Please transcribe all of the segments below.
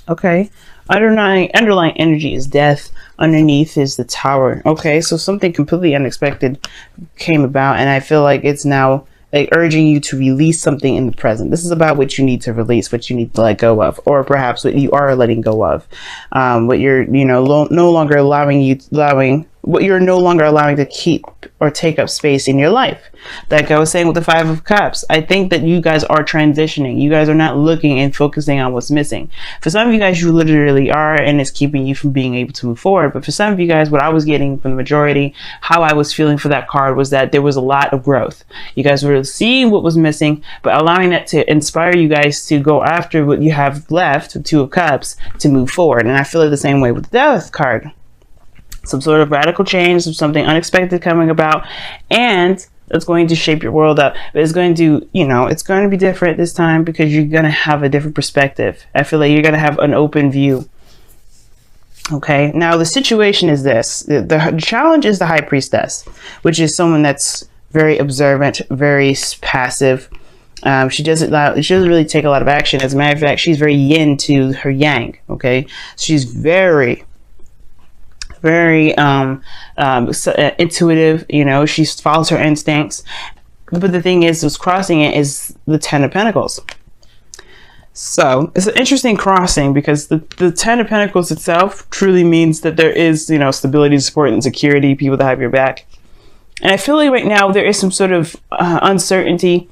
Okay. Underlying energy is death. Underneath is the Tower. Okay, so something completely unexpected came about, and I feel like it's now like urging you to release something in the present. This is about what you need to release, what you need to let go of, or perhaps what you are letting go of. What you're, no longer what you're no longer allowing to keep or take up space in your life. Like I was saying with the Five of Cups, I think that you guys are transitioning. You guys are not looking and focusing on what's missing. For some of you guys, you literally are, and it's keeping you from being able to move forward. But for some of you guys, what I was getting from the majority, how I was feeling for that card was that there was a lot of growth. You guys were seeing what was missing, but allowing that to inspire you guys to go after what you have left, the Two of Cups, to move forward. And I feel it the same way with the Death card. Some sort of radical change, something unexpected coming about, and it's going to shape your world up. But it's going to, it's going to be different this time because you're going to have a different perspective. I feel like you're going to have an open view. Okay, now the situation is this. The challenge is the High Priestess, which is someone that's very observant, very passive. She doesn't really take a lot of action. As a matter of fact, she's very yin to her yang. Okay, she's very intuitive. She follows her instincts. But the thing is, what's crossing it is the Ten of Pentacles. So it's an interesting crossing because the Ten of Pentacles itself truly means that there is, stability, support, and security, people that have your back. And I feel like right now there is some sort of uncertainty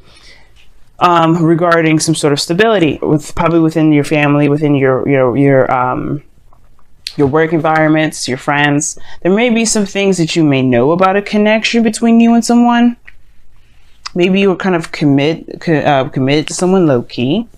regarding some sort of stability probably within your family, within your work environments, your friends. There may be some things that you may know about a connection between you and someone. Maybe you were kind of committed to someone low-key,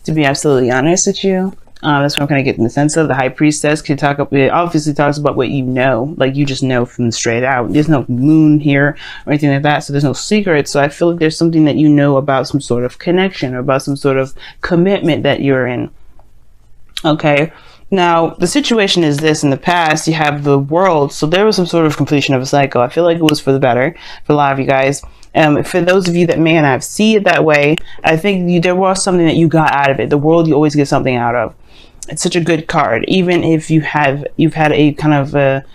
to be absolutely honest with you. That's what I'm kind of getting the sense of. The High Priestess it obviously talks about what you know, like you just know from straight out. There's no moon here or anything like that, so there's no secret. So I feel like there's something that you know about some sort of connection or about some sort of commitment that you're in. Okay. Now, the situation is this. In the past, you have the World. So there was some sort of completion of a cycle. I feel like it was for the better for a lot of you guys. For those of you that may not see it that way, I think there was something that you got out of it. The World, you always get something out of. It's such a good card. Even if you've had a kind of an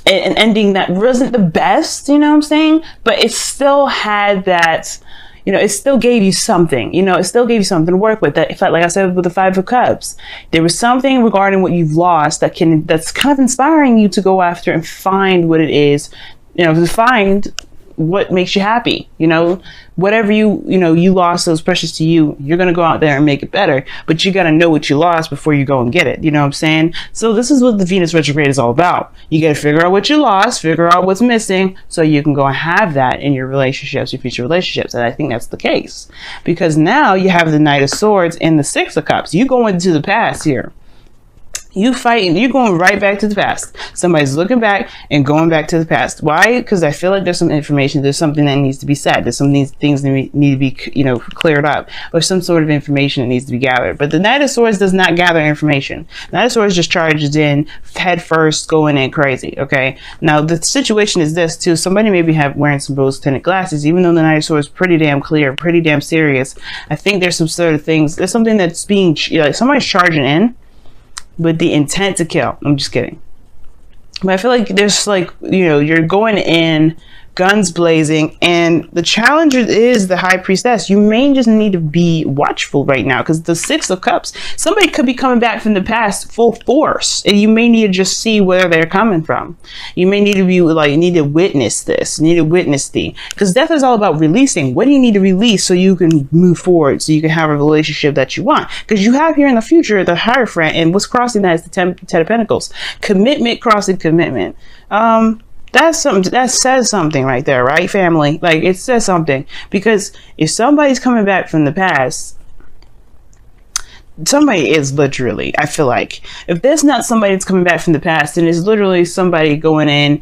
ending that wasn't the best, you know what I'm saying? But it still had that... it still gave you something, it still gave you something to work with. That, like I said, with the Five of Cups, there was something regarding what you've lost that's kind of inspiring you to go after and find what it is, to find what makes you happy. Whatever you lost that was precious to you, you're going to go out there and make it better. But you got to know what you lost before you go and get it. You know what I'm saying? So this is what the Venus retrograde is all about. You got to figure out what you lost, figure out what's missing, so you can go and have that in your relationships, your future relationships. And I think that's the case. Because now you have the Knight of Swords and the Six of Cups. You go into the past here. You fighting, you're going right back to the past. Somebody's looking back and going back to the past. Why? Because I feel like there's some information, there's something that needs to be said. There's some things that need to be, cleared up, or some sort of information that needs to be gathered. But the Knight of Swords does not gather information. The Knight of Swords just charges in head first, going in crazy. Okay. Now the situation is this too. Somebody may be wearing some rose-tinted glasses, even though the Knight of Swords is pretty damn clear, pretty damn serious. I think there's some sort of things. There's something that's being somebody's charging in with the intent to kill. I'm just kidding. But I feel like there's you're going in guns blazing, and the challenge is the High Priestess. You may just need to be watchful right now, because the Six of Cups, somebody could be coming back from the past full force, and you may need to just see where they're coming from. You may need to be need to witness this, because death is all about releasing. What do you need to release so you can move forward, so you can have a relationship that you want? Because you have here in the future the Hierophant, and what's crossing that is the Ten of Pentacles. Commitment crossing commitment. That's something that says something right there, right, family? Like, it says something, because if somebody's coming back from the past, somebody is literally, I feel like, if there's not somebody that's coming back from the past, then it's literally somebody going in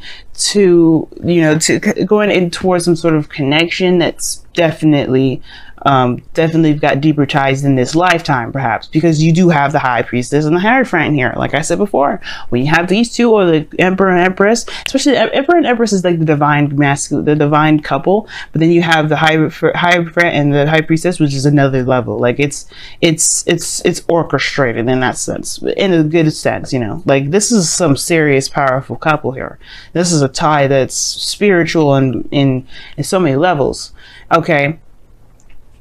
going in towards some sort of connection that's definitely definitely got deeper ties in this lifetime, perhaps, because you do have the High Priestess and the Hierophant here. Like I said before, when you have these two, or the Emperor and Empress, especially Emperor and Empress is like the divine masculine, the divine couple, but then you have the Hierophant and the High Priestess, which is another level. Like it's orchestrated in that sense, in a good sense, you know. Like this is some serious, powerful couple here. This is a tie that's spiritual and in so many levels. Okay.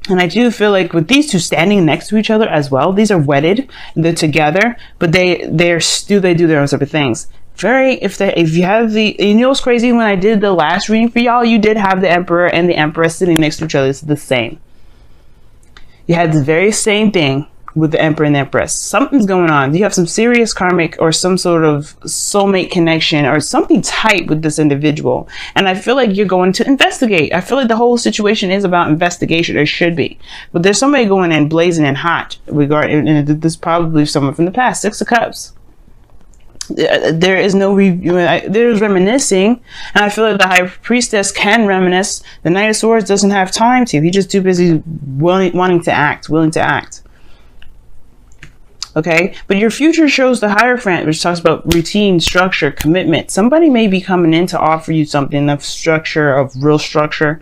And I do feel like with these two standing next to each other as well, these are wedded, they're together, but they do their own separate things. If you have the, you know what's crazy, when I did the last reading for y'all, you did have the Emperor and the Empress sitting next to each other. It's the same. You had the very same thing with the Emperor and the Empress. Something's going on. You have some serious karmic or some sort of soulmate connection or something tight with this individual. And I feel like you're going to investigate. I feel like the whole situation is about investigation, or should be. But there's somebody going in blazing and hot regarding, and this is probably someone from the past. 6 of Cups. There is no there's reminiscing, and I feel like the High Priestess can reminisce. The Knight of Swords doesn't have time to. He's just too busy willing to act. Okay, but your future shows the Hierophant, which talks about routine, structure, commitment. Somebody may be coming in to offer you something of structure, of real structure.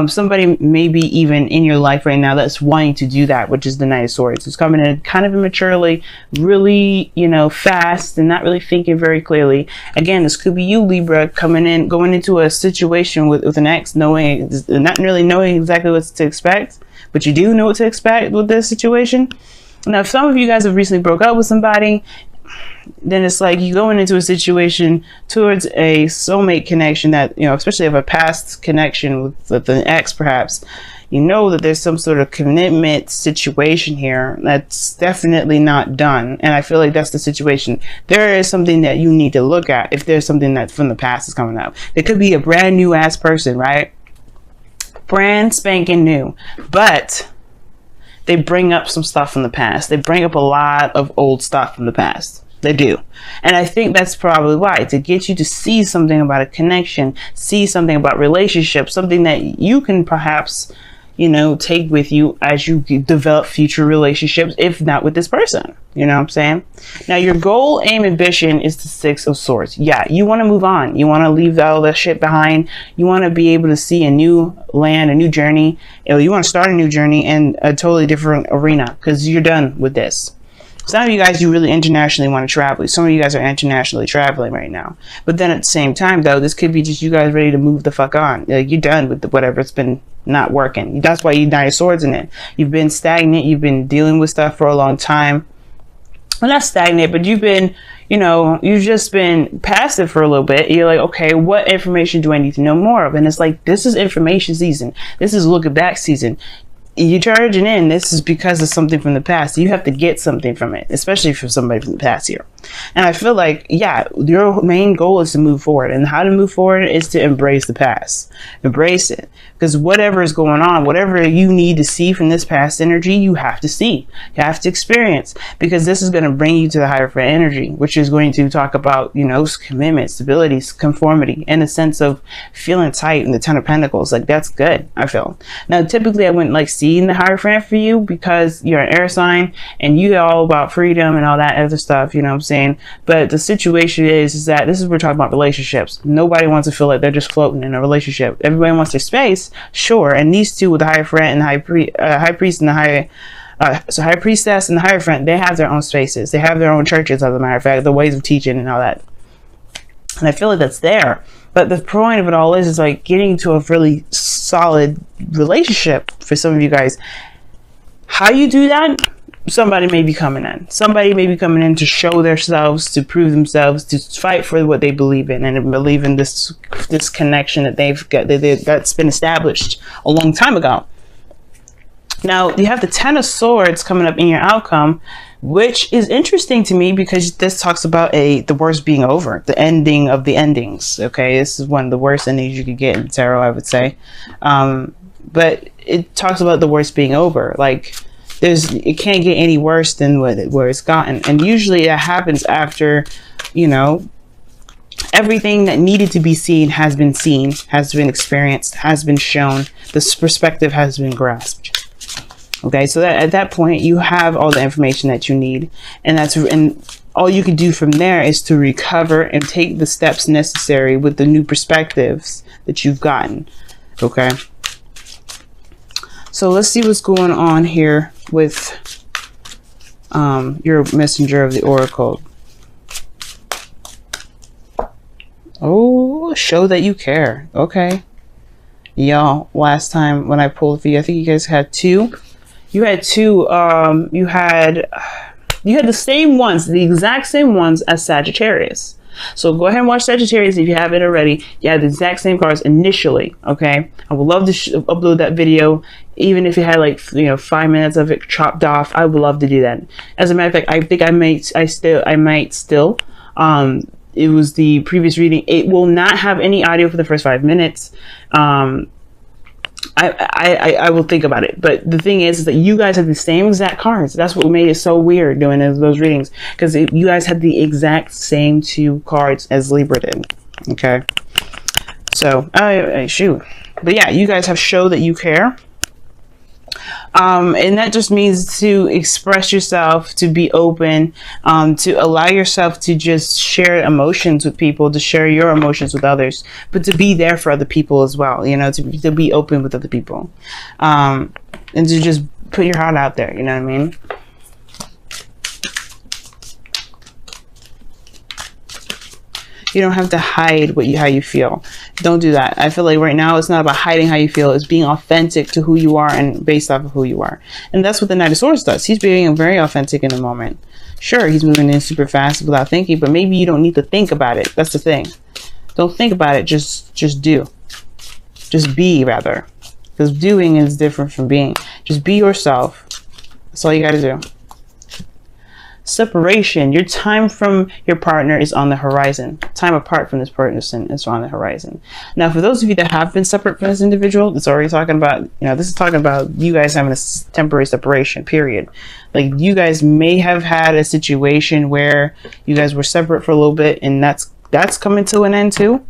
Somebody may be even in your life right now that's wanting to do that, which is the Knight of Swords. It's coming in kind of immaturely, really, you know, fast, and not really thinking very clearly. Again, this could be you, Libra, going into a situation with an ex, not really knowing exactly what to expect, but you do know what to expect with this situation. Now, if some of you guys have recently broke up with somebody, then it's like you going into a situation towards a soulmate connection that, you know, especially of a past connection with an ex, perhaps, you know that there's some sort of commitment situation here that's definitely not done. And I feel like that's the situation. There is something that you need to look at if there's something that from the past is coming up. It could be a brand new ass person, right? Brand spanking new, but they bring up some stuff from the past. They bring up a lot of old stuff from the past. They do. And I think that's probably why, to get you to see something about a connection, see something about relationships, something that you can perhaps, you know, take with you as you develop future relationships, if not with this person. You know what I'm saying? Now, your goal, aim, ambition is the 6 of Swords. Yeah, you want to move on. You want to leave all that shit behind. You want to be able to see a new land, a new journey. You want to start a new journey in a totally different arena, because you're done with this. Some of you guys, you really internationally want to travel. Some of you guys are internationally traveling right now. But then at the same time, though, this could be just you guys ready to move the fuck on. Like, you're done with whatever's been not working. That's why you Knight of Swords in it. You've been stagnant. You've been dealing with stuff for a long time. Well, not stagnant, but you've been, you know, you've just been passive for a little bit. You're like, okay, what information do I need to know more of? And it's like, this is information season. This is looking back season. You're charging in. This is because of something from the past. You have to get something from it, especially for somebody from the past here. And I feel like, yeah, your main goal is to move forward. And how to move forward is to embrace the past. Embrace it. Because whatever is going on, whatever you need to see from this past energy, you have to see. You have to experience. Because this is going to bring you to the Hierophant energy, which is going to talk about, you know, commitment, stability, conformity, and a sense of feeling tight in the 10 of Pentacles. Like, that's good, I feel. Now, typically, I wouldn't like seeing the Hierophant for you because you're an air sign and you all about freedom and all that other stuff, you know what I'm saying? But the situation is that this is, we're talking about relationships. Nobody wants to feel like they're just floating in a relationship. Everybody wants their space, sure. And these two with the Hierophant and the High Priest and the High Priestess and the Hierophant, they have their own spaces. They have their own churches, as a matter of fact, the ways of teaching and all that. And I feel like that's there. But the point of it all is like getting to a really solid relationship for some of you guys. How you do that? Somebody may be coming in. Somebody may be coming in to show themselves, to prove themselves, to fight for what they believe in, and believe in this connection that they've got, that's been established a long time ago. Now, you have the 10 of Swords coming up in your outcome, which is interesting to me because this talks about the worst being over, the ending of the endings. Okay, this is one of the worst endings you could get in tarot, I would say. But it talks about the worst being over. Like, it can't get any worse than where it's gotten. And usually that happens after, you know, everything that needed to be seen, has been experienced, has been shown. This perspective has been grasped. Okay, so that at that point you have all the information that you need, and all you can do from there is to recover and take the steps necessary with the new perspectives that you've gotten. Okay, so let's see what's going on here with your messenger of the oracle. Oh, show that you care. Okay, y'all, last time when I pulled for you, I think you guys had two. You had two, you had the same ones, the exact same ones as Sagittarius. So go ahead and watch Sagittarius if you haven't already. You have the exact same cards initially, okay? I would love to upload that video, even if you had like, 5 minutes of it chopped off. I would love to do that. As a matter of fact, I think I might still. It was the previous reading. It will not have any audio for the first 5 minutes. I will think about it, but the thing is that you guys had the same exact cards. That's what made it so weird doing those readings, because you guys had the exact same two cards as Libra did. Okay, so shoot, but yeah, you guys have showed that you care. And that just means to express yourself, to be open, to allow yourself to just share emotions with people, to share your emotions with others, but to be there for other people as well, to be open with other people, and to just put your heart out there, you know what I mean? You don't have to hide how you feel. Don't do that. I feel like right now it's not about hiding how you feel. It's being authentic to who you are and based off of who you are. And that's what the Knight of Swords does. He's being very authentic in the moment. Sure, he's moving in super fast without thinking, but maybe you don't need to think about it. That's the thing. Don't think about it. Just do. Just be, rather. Because doing is different from being. Just be yourself. That's all you got to do. Separation. Your time from your partner is on the horizon. Time apart from this person is on the horizon. Now, for those of you that have been separate from this individual, it's already talking about, this is talking about you guys having a temporary separation, period. Like, you guys may have had a situation where you guys were separate for a little bit, and that's coming to an end too.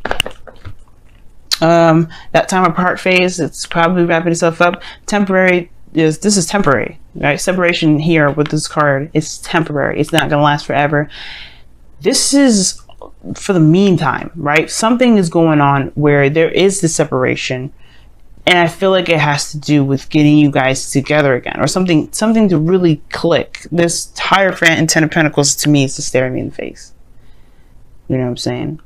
That time apart phase, it's probably wrapping itself up. Temporary. This is temporary, right? Separation here with this card is temporary. It's not going to last forever. This is for the meantime, right? Something is going on where there is this separation, and I feel like it has to do with getting you guys together again, or something to really click. This Hierophant and Ten of Pentacles to me is to stare me in the face. You know what I'm saying?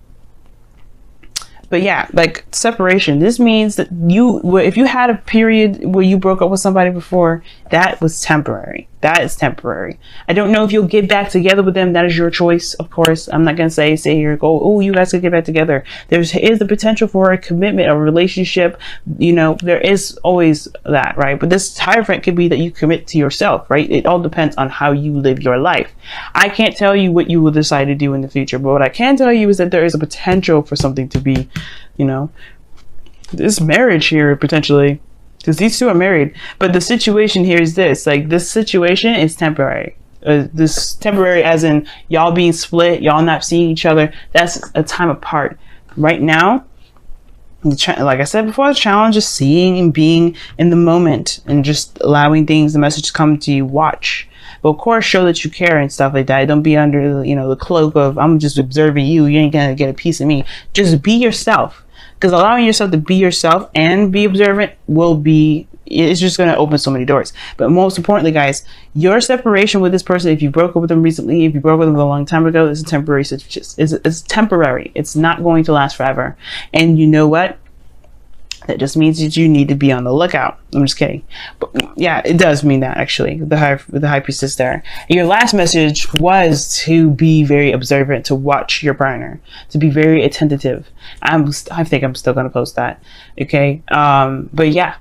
But yeah, like separation, this means that if you had a period where you broke up with somebody before, that was temporary. That is temporary. I don't know if you'll get back together with them. That is your choice, of course. I'm not going to say here, oh, you guys could get back together. There is the potential for a commitment, a relationship. There is always that, right? But this Hierophant could be that you commit to yourself, right? It all depends on how you live your life. I can't tell you what you will decide to do in the future, but what I can tell you is that there is a potential for something to be, this marriage here potentially. Because these two are married, but the situation here is this: like, this situation is temporary. This temporary, as in y'all being split, y'all not seeing each other. That's a time apart. Right now, like I said before, the challenge is seeing and being in the moment and just allowing the message to come to you. Watch, but of course, show that you care and stuff like that. Don't be under the cloak of I'm just observing you. You ain't gonna get a piece of me. Just be yourself. Because allowing yourself to be yourself and be observant it's just going to open so many doors. But most importantly, guys, your separation with this person, if you broke up with them recently, if you broke up with them a long time ago, it's a temporary situation. It's temporary. It's not going to last forever. And you know what? That just means that you need to be on the lookout. I'm just kidding. But yeah, it does mean that, actually, the high priestess there. And your last message was to be very observant, to watch your partner, to be very attentive. I think I'm still going to post that. Okay. But yeah.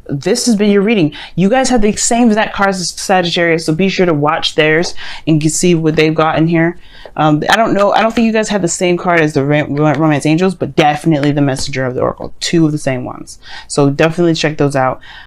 This has been your reading. You guys have the same exact cards as Sagittarius, so be sure to watch theirs and see what they've got in here. I don't know. I don't think you guys have the same card as the Romance Angels, but definitely the Messenger of the Oracle. Two of the same ones. So definitely check those out.